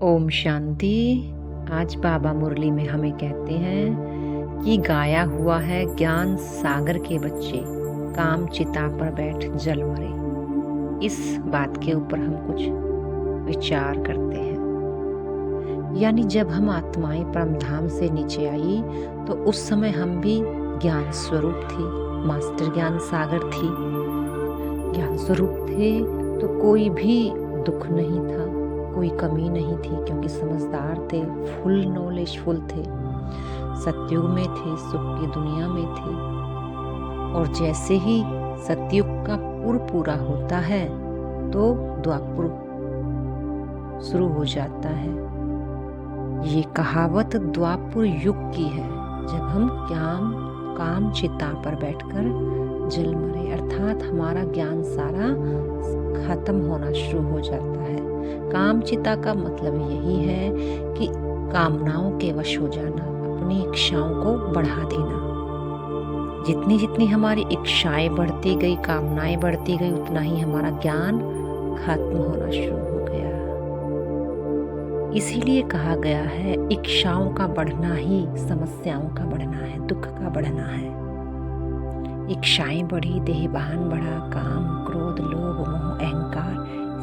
ओम शांति। आज बाबा मुरली में हमें कहते हैं कि गाया हुआ है ज्ञान सागर के बच्चे काम चिता पर बैठ जल मरे। इस बात के ऊपर हम कुछ विचार करते हैं। यानी जब हम आत्माएं परमधाम से नीचे आई तो उस समय हम भी ज्ञान स्वरूप थी, मास्टर ज्ञान सागर थी, ज्ञान स्वरूप थे। तो कोई भी दुख नहीं था, कोई कमी नहीं थी, क्योंकि समझदार थे, फुल नॉलेजफुल थे, सतयुग में थे, सुख की दुनिया में थे। और जैसे ही सतयुग का पूरा होता है तो द्वापर शुरू हो जाता है। ये कहावत द्वापर युग की है, जब हम काम चिता पर बैठकर जल मरे, अर्थात हमारा ज्ञान सारा खत्म होना शुरू हो जाता है। काम चिता का मतलब यही है कि कामनाओं के वश हो जाना, अपनी इच्छाओं को बढ़ा देना। जितनी जितनी हमारी इच्छाएं बढ़ती गई, कामनाएं बढ़ती गई, उतना ही हमारा ज्ञान खत्म होना शुरू हो गया। इसीलिए कहा गया है इच्छाओं का बढ़ना ही समस्याओं का बढ़ना है, दुख का बढ़ना है। इच्छाएं बढ़ी, देहभान बढ़ा, काम, क्रोध, लोभ, मोह, अहंकार,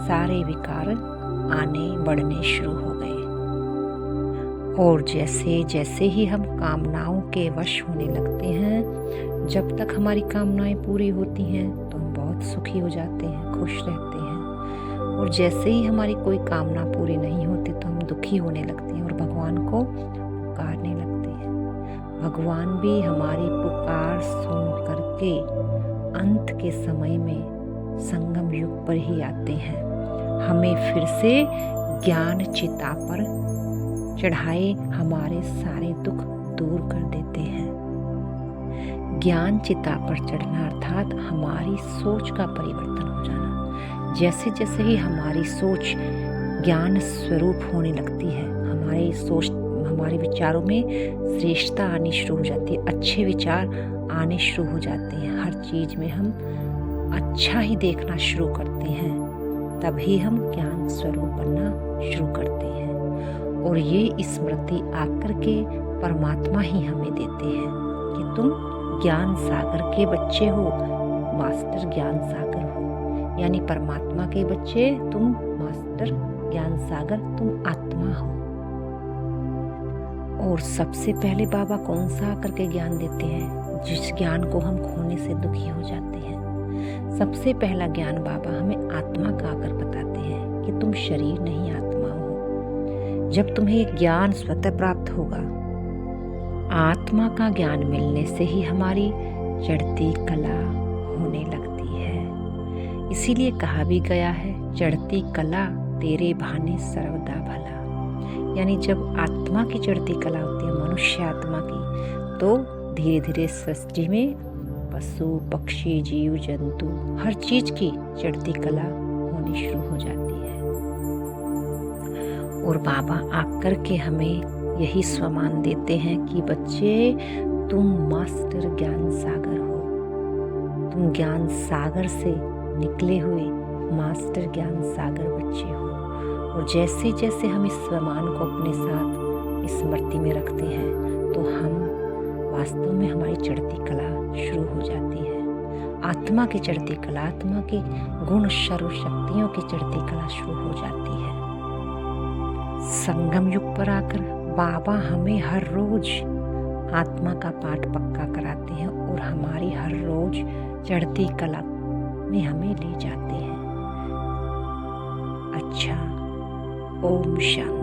सारे विकार आने बढ़ने शुरू हो गए। और जैसे जैसे ही हम कामनाओं के वश होने लगते हैं, जब तक हमारी कामनाएं पूरी होती हैं तो हम बहुत सुखी हो जाते हैं, खुश रहते हैं। और जैसे ही हमारी कोई कामना पूरी नहीं होती तो हम दुखी होने लगते हैं और भगवान को पुकारने लगते हैं। भगवान भी हमारी पुकार सुन करके अंत के समय में संगम युग पर ही आते हैं, हमें फिर से ज्ञान चिता पर चढ़ाए हमारे सारे दुख दूर कर देते हैं। ज्ञान चिता पर चढ़ना अर्थात हमारी सोच का परिवर्तन हो जाना। जैसे जैसे ही हमारी सोच ज्ञान स्वरूप होने लगती है, हमारे विचारों में श्रेष्ठता आनी शुरू हो जाती है, अच्छे विचार आने शुरू हो जाते हैं, हर चीज में हम अच्छा ही देखना शुरू करते हैं, तभी हम ज्ञान स्वरूप बनना शुरू करते हैं। और ये स्मृति आकर के परमात्मा ही हमें देते हैं कि तुम ज्ञान सागर के बच्चे हो, मास्टर ज्ञान सागर हो। यानी परमात्मा के बच्चे तुम, मास्टर ज्ञान सागर तुम आत्मा हो। और सबसे पहले बाबा कौन सा आकर के ज्ञान देते हैं? जिस ज्ञान को हम खोने से दुखी हो जाते हैं। सबसे पहला ज्ञान बाबा हमें आत्मा का आकर बताते हैं कि तुम शरीर नहीं आत्मा हो। जब तुम्हें ज्ञान स्वतः प्राप्त होगा, आत्मा का ज्ञान मिलने से ही हमारी चढ़ती कला होने लगती है। इसीलिए कहा भी गया है, चढ़ती कला तेरे भाने सर्वदा भला। यानी जब आत्मा की चढ़ती कला होती है, मनुष्य आत्मा की, तो धीरे धीरे सृष्टि में पशु पक्षी जीव जंतु हर चीज की चढ़ती कला होनी शुरू हो जाती है। और बाबा आकर के हमें यही स्वमान देते हैं कि बच्चे तुम मास्टर ज्ञान सागर हो, तुम ज्ञान सागर से निकले हुए मास्टर ज्ञान सागर बच्चे हो। और जैसे जैसे हम इस स्वमान को अपने साथ स्मृति में रखते हैं तो हम वास्तव में हमारी चढ़ती कला शुरू हो जाती है। आत्मा की चढ़ती कला, आत्मा के गुण सर्व शक्तियों की चढ़ती कला शुरू हो जाती है। संगम युग पर आकर बाबा हमें हर रोज आत्मा का पाठ पक्का कराते हैं और हमारी हर रोज चढ़ती कला में हमें ले जाते हैं। अच्छा, ओम शांति।